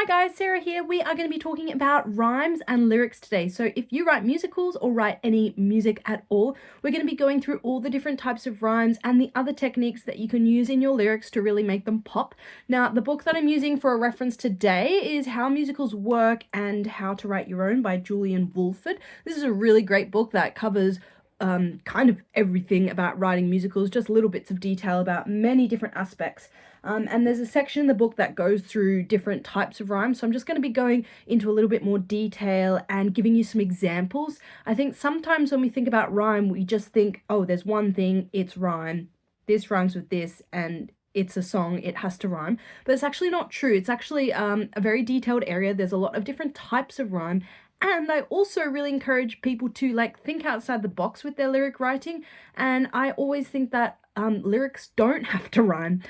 Hi guys, Sarah here. We are going to be talking about rhymes and lyrics today. So if you write musicals or write any music at all, we're going to be going through all the different types of rhymes and the other techniques that you can use in your lyrics to really make them pop. Now, the book that I'm using for a reference today is How Musicals Work and How to Write Your Own by Julian Woolford. This is a really great book that covers kind of everything about writing musicals, just little bits of detail about many different aspects. And there's a section in the book that goes through different types of rhymes. So I'm just going to be going into a little bit more detail and giving you some examples. I think sometimes when we think about rhyme, we just think, oh, there's one thing, it's rhyme. This rhymes with this, and it's a song, it has to rhyme. But it's actually not true. It's actually a very detailed area. There's a lot of different types of rhyme. And I also really encourage people to think outside the box with their lyric writing. And I always think that lyrics don't have to rhyme,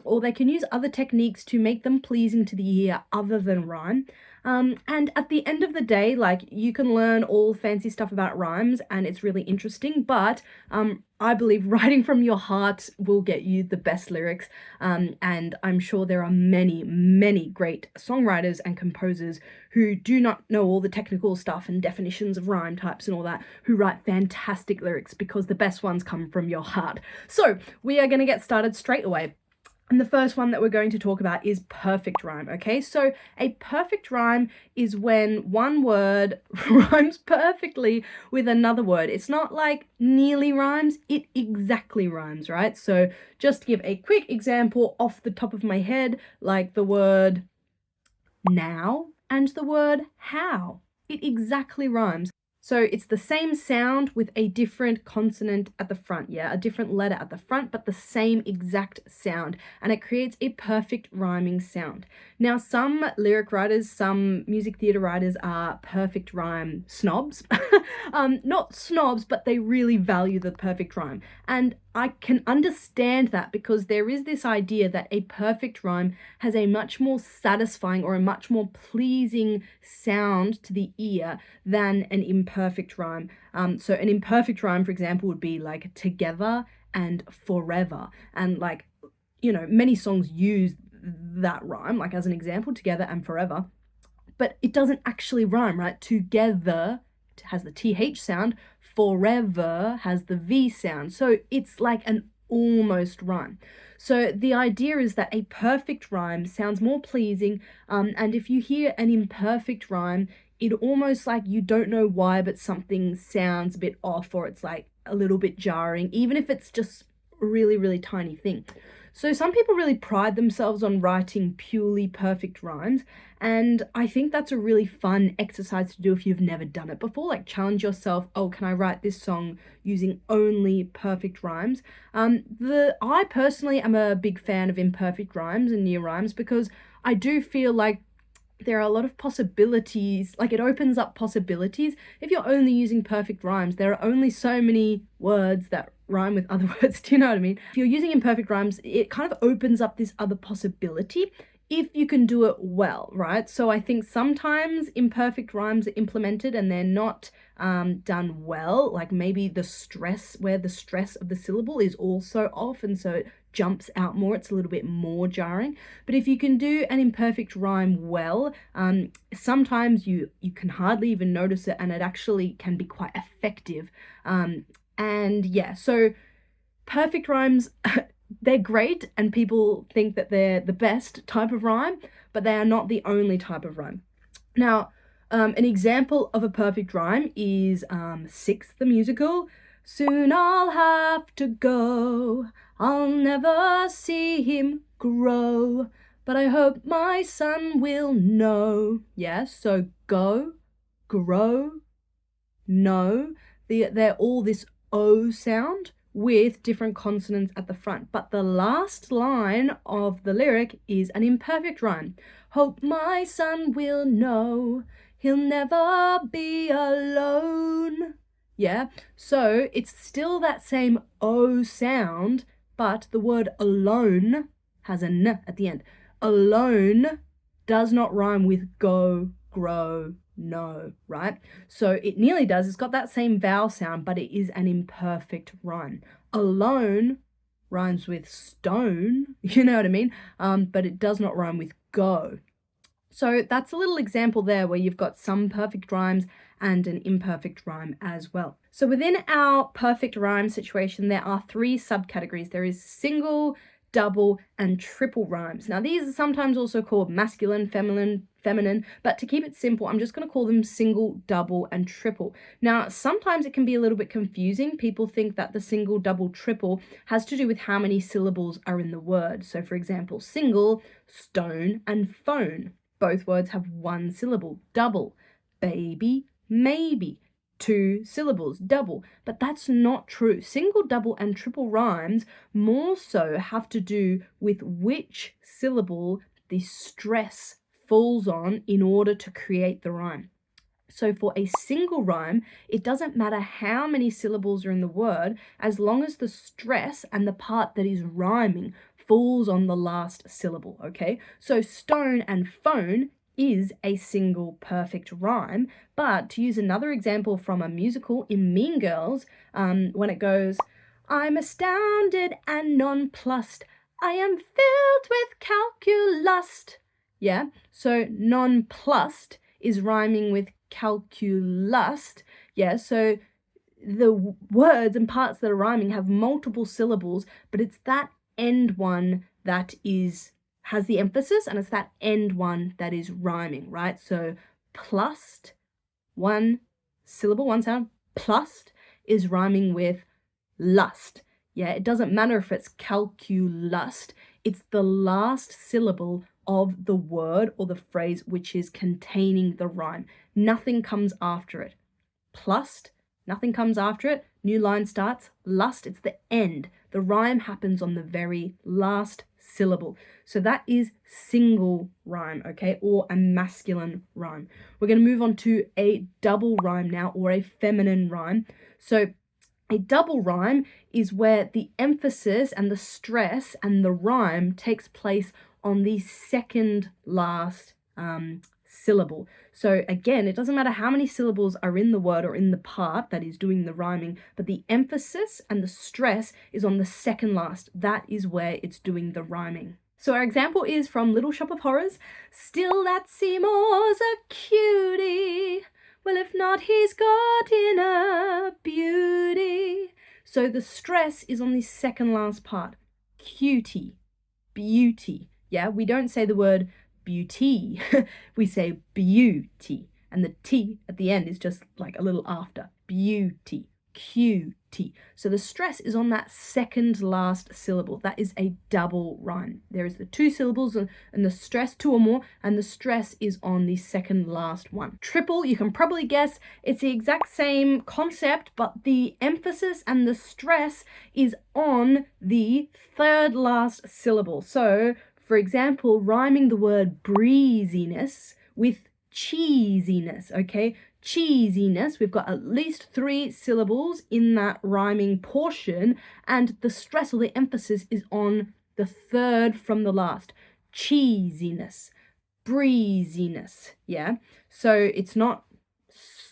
or they can use other techniques to make them pleasing to the ear other than rhyme. And at the end of the day, you can learn all fancy stuff about rhymes and it's really interesting, but I believe writing from your heart will get you the best lyrics. And I'm sure there are many, many great songwriters and composers who do not know all the technical stuff and definitions of rhyme types and all that, who write fantastic lyrics because the best ones come from your heart. So we are going to get started straight away. And the first one that we're going to talk about is perfect rhyme, okay? So a perfect rhyme is when one word rhymes perfectly with another word. It's not like nearly rhymes, it exactly rhymes, right? So just to give a quick example off the top of my head, like the word now and the word how. It exactly rhymes. So it's the same sound with a different consonant at the front, yeah? A different letter at the front, but the same exact sound. And it creates a perfect rhyming sound. Now, some lyric writers, some music theatre writers are perfect rhyme snobs. Not snobs, but they really value the perfect rhyme. And I can understand that because there is this idea that a perfect rhyme has a much more satisfying or a much more pleasing sound to the ear than an imperfect rhyme. So an imperfect rhyme, for example, would be like together and forever. And many songs use that rhyme, like as an example, together and forever. But it doesn't actually rhyme, right? Together has the TH sound, forever has the V sound. So it's like an almost rhyme. So the idea is that a perfect rhyme sounds more pleasing, and if you hear an imperfect rhyme, it almost like you don't know why, but something sounds a bit off, or it's like a little bit jarring, even if it's just a really, really tiny thing. So some people really pride themselves on writing purely perfect rhymes, and I think that's a really fun exercise to do if you've never done it before. Like, challenge yourself, oh, can I write this song using only perfect rhymes? I personally am a big fan of imperfect rhymes and near rhymes because I do feel like there are a lot of possibilities, like it opens up possibilities. If you're only using perfect rhymes, there are only so many words that rhyme with other words. Do you know what I mean? If you're using imperfect rhymes, it kind of opens up this other possibility if you can do it well, right? So I think sometimes imperfect rhymes are implemented and they're not done well, like maybe the stress of the syllable is also off, and so it jumps out more, it's a little bit more jarring. But if you can do an imperfect rhyme well, sometimes you can hardly even notice it and it actually can be quite effective. And yeah, so perfect rhymes, they're great and people think that they're the best type of rhyme, but they are not the only type of rhyme. Now, an example of a perfect rhyme is Six the musical. Soon I'll have to go, I'll never see him grow, but I hope my son will know. Yeah, so go, grow, know. They're all this O sound with different consonants at the front. But the last line of the lyric is an imperfect rhyme. Hope my son will know, he'll never be alone. Yeah, so it's still that same O sound, but the word alone has a N at the end. Alone does not rhyme with go, grow, know, right? So it nearly does. It's got that same vowel sound, but it is an imperfect rhyme. Alone rhymes with stone, you know what I mean? But it does not rhyme with go. So that's a little example there where you've got some perfect rhymes and an imperfect rhyme as well. So within our perfect rhyme situation, there are three subcategories. There is single, double, and triple rhymes. Now these are sometimes also called masculine, feminine, but to keep it simple, I'm just going to call them single, double, and triple. Now, sometimes it can be a little bit confusing. People think that the single, double, triple has to do with how many syllables are in the word. So for example, single, stone, and phone. Both words have one syllable. Double, baby, maybe. 2 syllables, double. But that's not true. Single, double, and triple rhymes more so have to do with which syllable the stress falls on in order to create the rhyme. So for a single rhyme, it doesn't matter how many syllables are in the word, as long as the stress and the part that is rhyming falls on the last syllable, okay? So stone and phone is a single perfect rhyme, but to use another example from a musical in Mean Girls, when it goes, I'm astounded and nonplussed, I am filled with calculus. Yeah, so nonplussed is rhyming with calculus. Yeah, so the words and parts that are rhyming have multiple syllables, but it's that end one that has the emphasis, and it's that end one that is rhyming, right? So plussed, one syllable, one sound, plussed is rhyming with lust. Yeah, it doesn't matter if it's calculus, it's the last syllable of the word or the phrase which is containing the rhyme. Nothing comes after it. Plussed, nothing comes after it. New line starts. Lust, it's the end. The rhyme happens on the very last syllable. So that is single rhyme, okay, or a masculine rhyme. We're going to move on to a double rhyme now, or a feminine rhyme. So a double rhyme is where the emphasis and the stress and the rhyme takes place on the second last syllable. So again, it doesn't matter how many syllables are in the word or in the part that is doing the rhyming, but the emphasis and the stress is on the second last. That is where it's doing the rhyming. So our example is from Little Shop of Horrors. Still that Seymour's a cutie. Well, if not, he's got inner beauty. So the stress is on the second last part. Cutie, beauty. Yeah, we don't say the word beauty. We say beauty. And the T at the end is just like a little after. Beauty, cutie. So the stress is on that second last syllable. That is a double rhyme. There is the 2 syllables and the stress, 2 or more, and the stress is on the second last one. Triple, you can probably guess, it's the exact same concept, but the emphasis and the stress is on the third last syllable. So, for example, rhyming the word breeziness with cheesiness, okay? Cheesiness, we've got at least 3 syllables in that rhyming portion, and the stress or the emphasis is on the third from the last. Cheesiness, breeziness, yeah? So it's not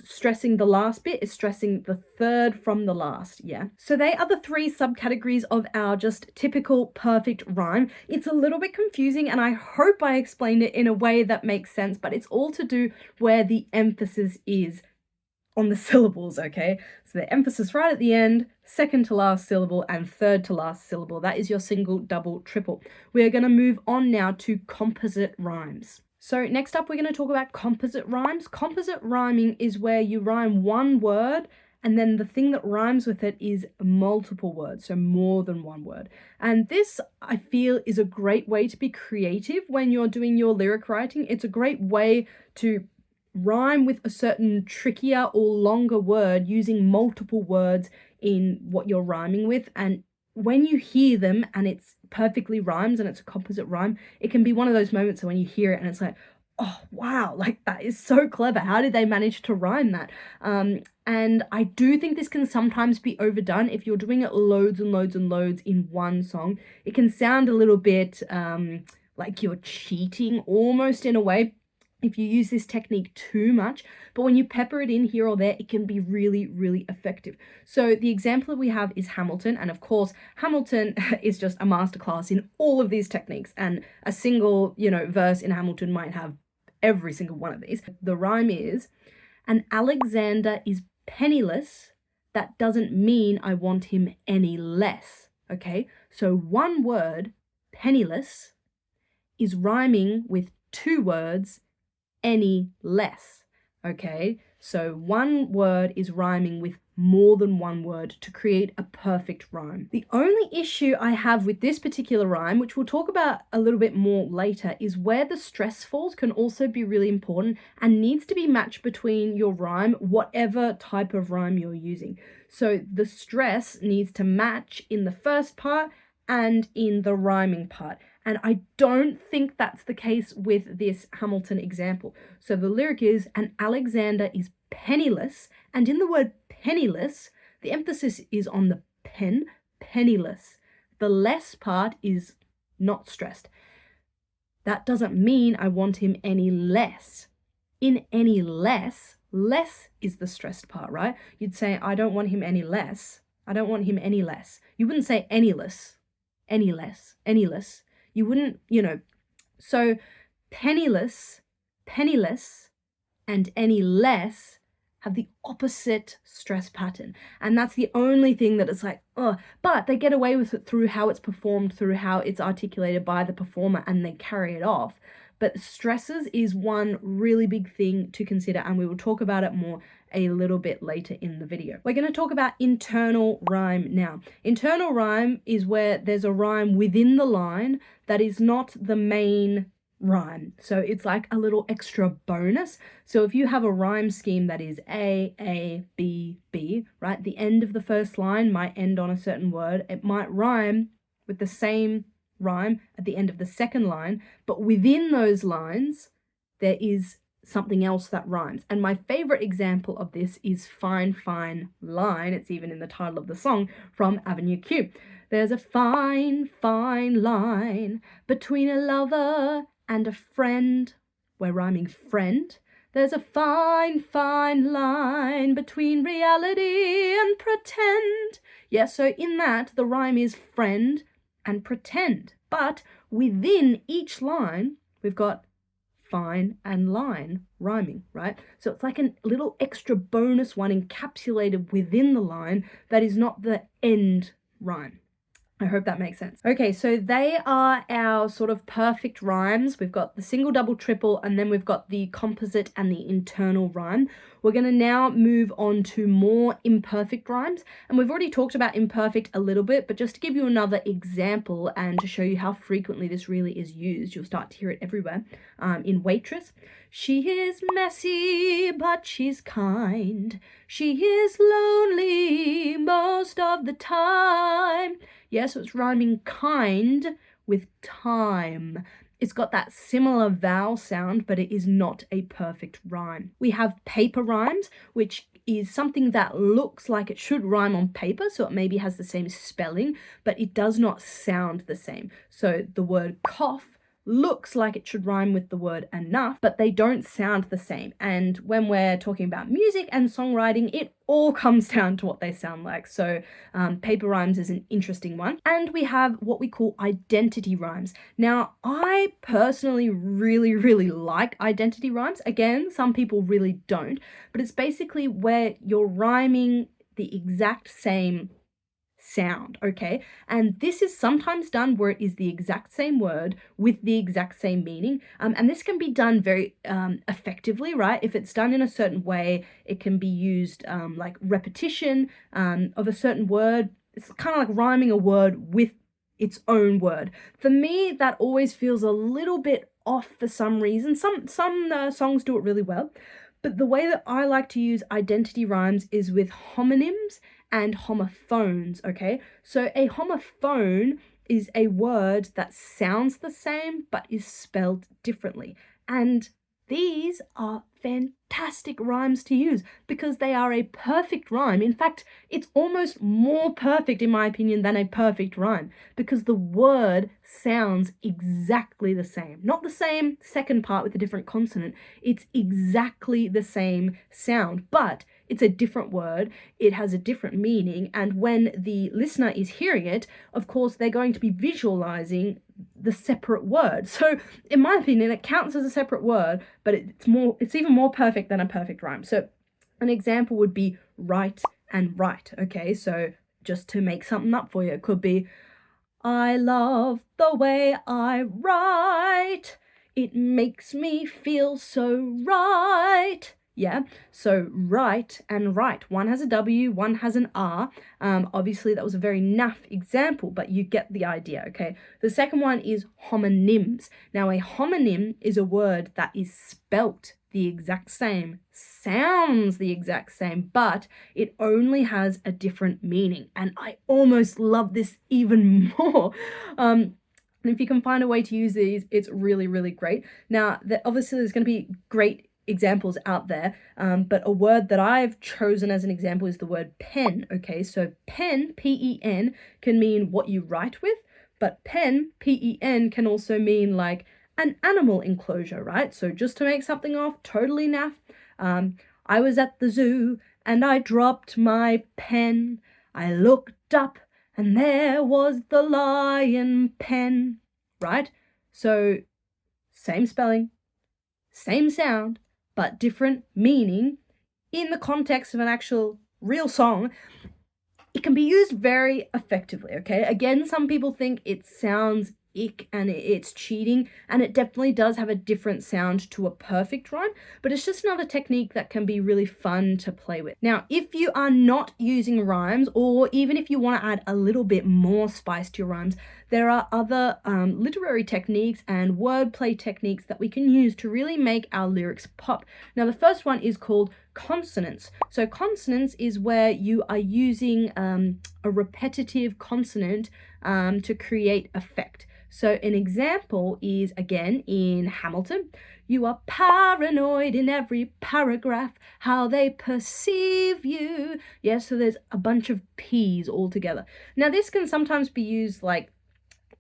stressing the last bit, it's stressing the third from the last, yeah? So they are the 3 subcategories of our just typical perfect rhyme. It's a little bit confusing, and I hope I explained it in a way that makes sense, but it's all to do where the emphasis is on the syllables, okay? So the emphasis right at the end, second to last syllable, and third to last syllable. That is your single, double, triple. We are going to move on now to composite rhymes. So next up, we're going to talk about composite rhymes. Composite rhyming is where you rhyme one word, and then the thing that rhymes with it is multiple words, so more than one word. And this, I feel, is a great way to be creative when you're doing your lyric writing. It's a great way to rhyme with a certain trickier or longer word using multiple words in what you're rhyming with. And when you hear them and it's perfectly rhymes and it's a composite rhyme, it can be one of those moments when you hear it and it's like, oh wow, like that is so clever. How did they manage to rhyme that? And I do think this can sometimes be overdone. If you're doing it loads and loads and loads in one song, it can sound a little bit like you're cheating almost in a way if you use this technique too much, but when you pepper it in here or there, it can be really, really effective. So the example that we have is Hamilton, and of course, Hamilton is just a masterclass in all of these techniques, and a single, verse in Hamilton might have every single one of these. The rhyme is, an Alexander is penniless. That doesn't mean I want him any less. Okay, so one word, penniless, is rhyming with two words, any less. Okay, so one word is rhyming with more than one word to create a perfect rhyme. The only issue I have with this particular rhyme, which we'll talk about a little bit more later, is where the stress falls can also be really important and needs to be matched between your rhyme, whatever type of rhyme you're using. So the stress needs to match in the first part and in the rhyming part. And I don't think that's the case with this Hamilton example. So the lyric is, an Alexander is penniless, and in the word penniless, the emphasis is on the pen, penniless. The less part is not stressed. That doesn't mean I want him any less. In any less, less is the stressed part, right? You'd say, I don't want him any less. I don't want him any less. You wouldn't say any less, any less, any less. You wouldn't, so penniless, penniless, and any less have the opposite stress pattern. And that's the only thing that it's like, oh, but they get away with it through how it's performed, through how it's articulated by the performer, and they carry it off. But stresses is one really big thing to consider, and we will talk about it more a little bit later in the video. We're going to talk about internal rhyme now. Internal rhyme is where there's a rhyme within the line that is not the main rhyme. So it's like a little extra bonus. So if you have a rhyme scheme that is A, B, B, right? The end of the first line might end on a certain word. It might rhyme with the same rhyme at the end of the second line, but within those lines, there is something else that rhymes. And my favorite example of this is Fine, Fine Line. It's even in the title of the song from Avenue Q. There's a fine, fine line between a lover and a friend. We're rhyming friend. There's a fine, fine line between reality and pretend. Yeah, so in that, the rhyme is friend and pretend. But within each line, we've got fine and line rhyming, right? So it's like a little extra bonus one encapsulated within the line that is not the end rhyme. I hope that makes sense. Okay, so they are our sort of perfect rhymes. We've got the single, double, triple, and then we've got the composite and the internal rhyme. We're going to now move on to more imperfect rhymes. And we've already talked about imperfect a little bit, but just to give you another example and to show you how frequently this really is used, you'll start to hear it everywhere. In Waitress, she is messy, but she's kind. She is lonely most of the time. Yes, so it's rhyming kind with time. It's got that similar vowel sound, but it is not a perfect rhyme. We have paper rhymes, which is something that looks like it should rhyme on paper, so it maybe has the same spelling, but it does not sound the same. So the word cough looks like it should rhyme with the word enough, but they don't sound the same. And when we're talking about music and songwriting, it all comes down to what they sound like. So paper rhymes is an interesting one. And we have what we call identity rhymes. Now, I personally really like identity rhymes. Again, some people really don't, but it's basically where you're rhyming the exact same sound, okay? And this is sometimes done where it is the exact same word with the exact same meaning. And this can be done very effectively, right? If it's done in a certain way, it can be used like repetition of a certain word. It's kind of like rhyming a word with its own word. For me, that always feels a little bit off for some reason. Some songs do it really well. But the way that I like to use identity rhymes is with homonyms and homophones, okay? So a homophone is a word that sounds the same but is spelled differently. And these are fantastic rhymes to use because they are a perfect rhyme. In fact, it's almost more perfect, in my opinion, than a perfect rhyme because the word sounds exactly the same. Not the same second part with a different consonant. It's exactly the same sound, but it's a different word. It has a different meaning. And when the listener is hearing it, of course, they're going to be visualizing the separate word. So in my opinion, it counts as a separate word, but it's even more perfect than a perfect rhyme. So an example would be write and right. Okay, so just to make something up for you, it could be, I love the way I write. It makes me feel so right. Yeah, so right and right. One has a W, one has an R. Obviously, that was a very naff example, but you get the idea, okay? The second one is homonyms. Now, a homonym is a word that is spelt the exact same, sounds the exact same, but it only has a different meaning. And I almost love this even more. And if you can find a way to use these, it's really, really great. Now, obviously, there's going to be great examples out there, but a word that I've chosen as an example is the word pen. Okay, so pen, P-E-N, can mean what you write with, but pen, P-E-N, can also mean like an animal enclosure, right? So just to make something off, totally naff. I was at the zoo and I dropped my pen. I looked up and there was the lion pen, right? So same spelling, same sound, but different meaning in the context of an actual real song. It can be used very effectively, okay? Again, some people think it sounds ick and it's cheating, and it definitely does have a different sound to a perfect rhyme, but it's just another technique that can be really fun to play with. Now, if you are not using rhymes, or even if you want to add a little bit more spice to your rhymes, there are other literary techniques and wordplay techniques that we can use to really make our lyrics pop. Now, the first one is called consonants. So consonants is where you are using a repetitive consonant to create effect. So an example is, again, in Hamilton, you are paranoid in every paragraph, how they perceive you. Yeah, so there's a bunch of P's all together. Now, this can sometimes be used like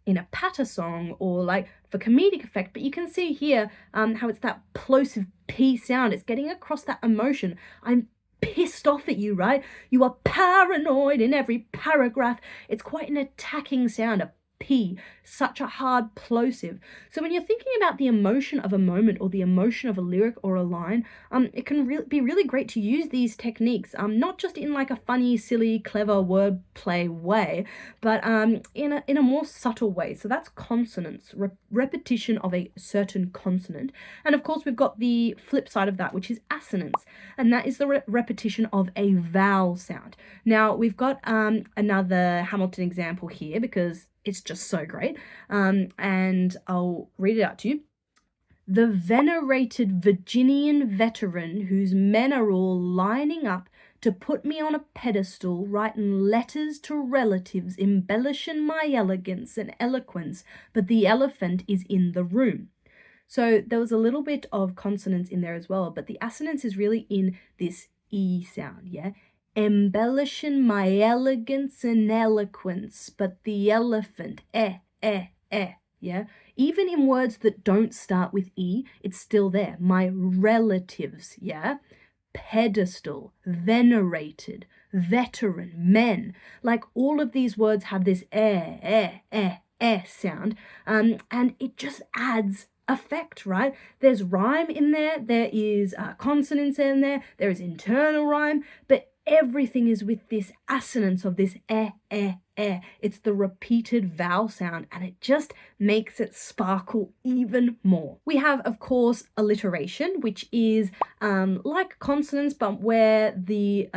in a patter song or like for comedic effect, but you can see here how it's that plosive P sound. It's getting across that emotion. I'm pissed off at you, right? You are paranoid in every paragraph. It's quite an attacking sound, a P, such a hard plosive. So when you're thinking about the emotion of a moment or the emotion of a lyric or a line, it can be really great to use these techniques, not just in like a funny, silly, clever wordplay way, but in a more subtle way. So that's consonants, repetition of a certain consonant. And of course, we've got the flip side of that, which is assonance, and that is the repetition of a vowel sound. Now, we've got another Hamilton example here because it's just so great. And I'll read it out to you. The venerated Virginian veteran whose men are all lining up to put me on a pedestal, writing letters to relatives, embellishing my elegance and eloquence, but the elephant is in the room. So there was a little bit of consonance in there as well, but the assonance is really in this E sound, yeah? Embellishing my elegance and eloquence, but the elephant, yeah? Even in words that don't start with E, it's still there. My relatives, yeah? Pedestal, venerated, veteran, men. Like all of these words have this sound, and it just adds effect, right? There's rhyme in there, there is consonants in there, there is internal rhyme, but everything is with this assonance of this It's the repeated vowel sound, and it just makes it sparkle even more. We have, of course, alliteration, which is like consonants, but where the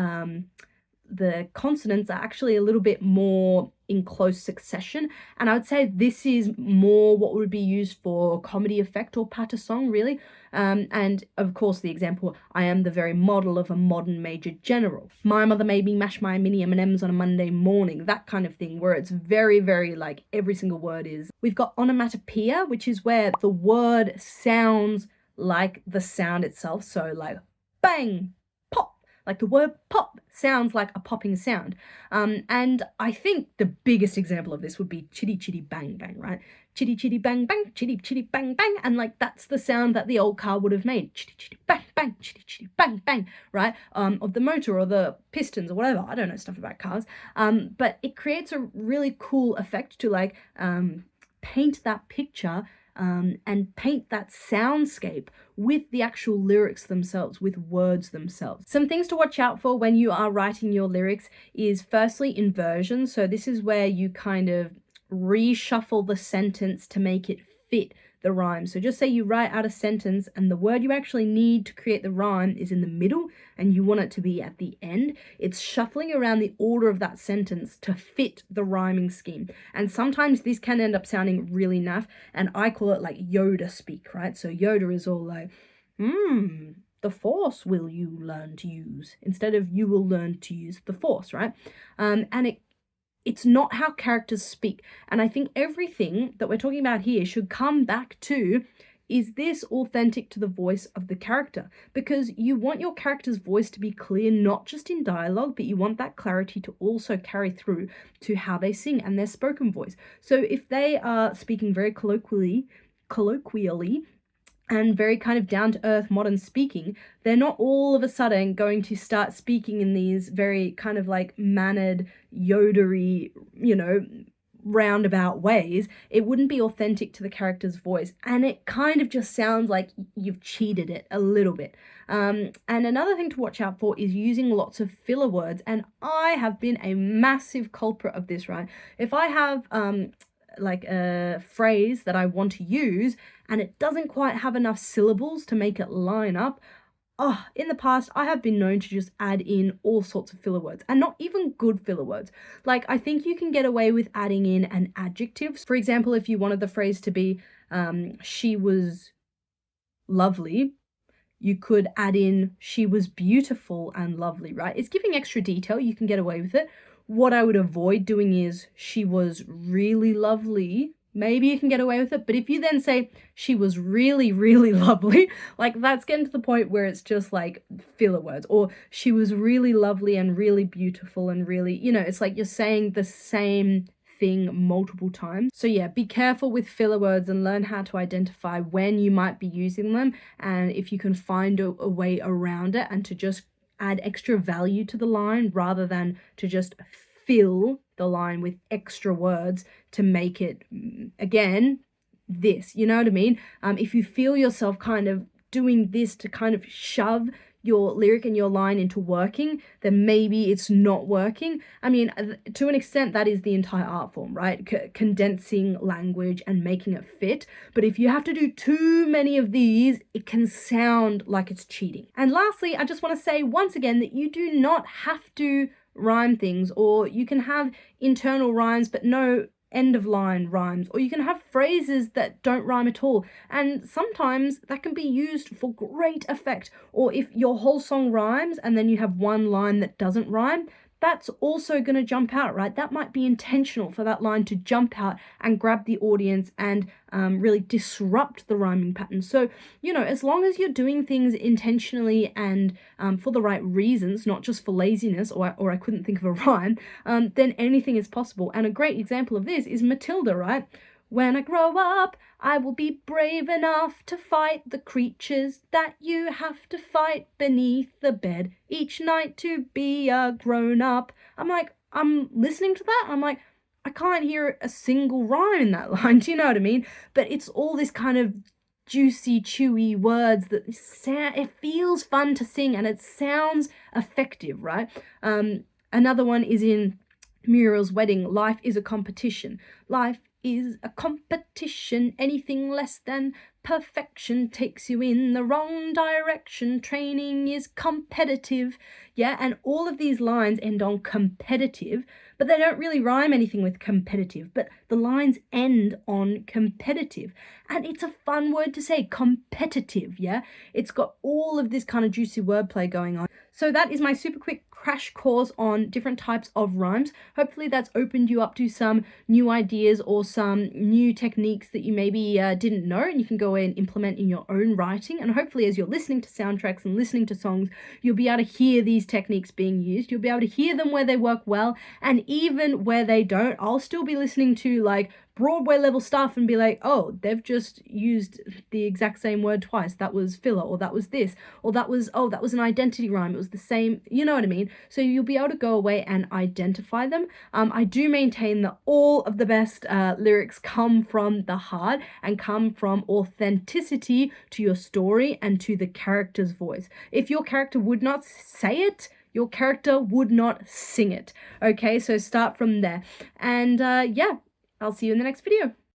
consonants are actually a little bit more in close succession. And I would say this is more what would be used for comedy effect or patter song, really. And of course, the example, I am the very model of a modern major general. My mother made me mash my mini M&Ms on a Monday morning, that kind of thing, where it's very, very like every single word is. We've got onomatopoeia, which is where the word sounds like the sound itself. So like bang, pop. Like the word pop sounds like a popping sound. And I think the biggest example of this would be chitty chitty bang bang, right? Chitty chitty bang bang, chitty chitty bang bang. And like that's the sound that the old car would have made. Chitty chitty bang bang, chitty chitty bang bang, right? Of the motor or the pistons or whatever. I don't know stuff about cars. But it creates a really cool effect to like paint that picture and paint that soundscape with the actual lyrics themselves, with words themselves. Some things to watch out for when you are writing your lyrics is firstly inversion. So this is where you kind of reshuffle the sentence to make it fit the rhyme. So just say you write out a sentence and the word you actually need to create the rhyme is in the middle and you want it to be at the end. It's shuffling around the order of that sentence to fit the rhyming scheme. And sometimes this can end up sounding really naff, and I call it like Yoda speak, right? So Yoda is all like, the force will you learn to use, instead of you will learn to use the force, right? And it's not how characters speak. And I think everything that we're talking about here should come back to, is this authentic to the voice of the character? Because you want your character's voice to be clear, not just in dialogue, but you want that clarity to also carry through to how they sing and their spoken voice. So if they are speaking very colloquially, and very kind of down-to-earth modern speaking, they're not all of a sudden going to start speaking in these very kind of like mannered, Yodery, roundabout ways. It wouldn't be authentic to the character's voice, and it kind of just sounds like you've cheated it a little bit. And another thing to watch out for is using lots of filler words, and I have been a massive culprit of this, right? If I have like a phrase that I want to use and it doesn't quite have enough syllables to make it line up, in the past, I have been known to just add in all sorts of filler words, and not even good filler words. Like, I think you can get away with adding in an adjective. For example, if you wanted the phrase to be, she was lovely, you could add in, she was beautiful and lovely, right? It's giving extra detail. You can get away with it. What I would avoid doing is, she was really lovely. Maybe you can get away with it. But if you then say, she was really, really lovely, like that's getting to the point where it's just like filler words. Or she was really lovely and really beautiful and really, it's like you're saying the same thing multiple times. So yeah, be careful with filler words and learn how to identify when you might be using them, and if you can find a way around it, and to just add extra value to the line rather than to just fill the line with extra words to make it, again, this, you know what I mean? If you feel yourself kind of doing this to kind of shove your lyric and your line into working, then maybe it's not working. I mean, to an extent, that is the entire art form, right? Condensing language and making it fit. But if you have to do too many of these, it can sound like it's cheating. And lastly, I just want to say once again that you do not have to rhyme things, or you can have internal rhymes but no end of line rhymes, or you can have phrases that don't rhyme at all, and sometimes that can be used for great effect. Or if your whole song rhymes and then you have one line that doesn't rhyme, that's also going to jump out, right? That might be intentional for that line to jump out and grab the audience and really disrupt the rhyming pattern. So, as long as you're doing things intentionally and for the right reasons, not just for laziness or I couldn't think of a rhyme, then anything is possible. And a great example of this is Matilda, right? When I grow up, I will be brave enough to fight the creatures that you have to fight beneath the bed each night to be a grown-up. I'm listening to that, I'm like, I can't hear a single rhyme in that line, do you know what I mean? But it's all this kind of juicy, chewy words that it feels fun to sing and it sounds effective, right? Another one is in Muriel's wedding, life is a competition. Life is a competition. Anything less than perfection takes you in the wrong direction. Training is competitive. Yeah, and all of these lines end on competitive, but they don't really rhyme anything with competitive, but the lines end on competitive. And it's a fun word to say, competitive, yeah? It's got all of this kind of juicy wordplay going on. So that is my super quick crash course on different types of rhymes. Hopefully that's opened you up to some new ideas or some new techniques that you maybe didn't know, and you can go away and implement in your own writing. And hopefully as you're listening to soundtracks and listening to songs, you'll be able to hear these techniques being used. You'll be able to hear them where they work well, and even where they don't. I'll still be listening to like Broadway level stuff and be like, oh, they've just used the exact same word twice. That was filler, or that was this, or that was, oh, that was an identity rhyme. It was the same, you know what I mean? So you'll be able to go away and identify them. I do maintain that all of the best lyrics come from the heart and come from authenticity to your story and to the character's voice. If your character would not say it, your character would not sing it. Okay, so start from there. And yeah, I'll see you in the next video.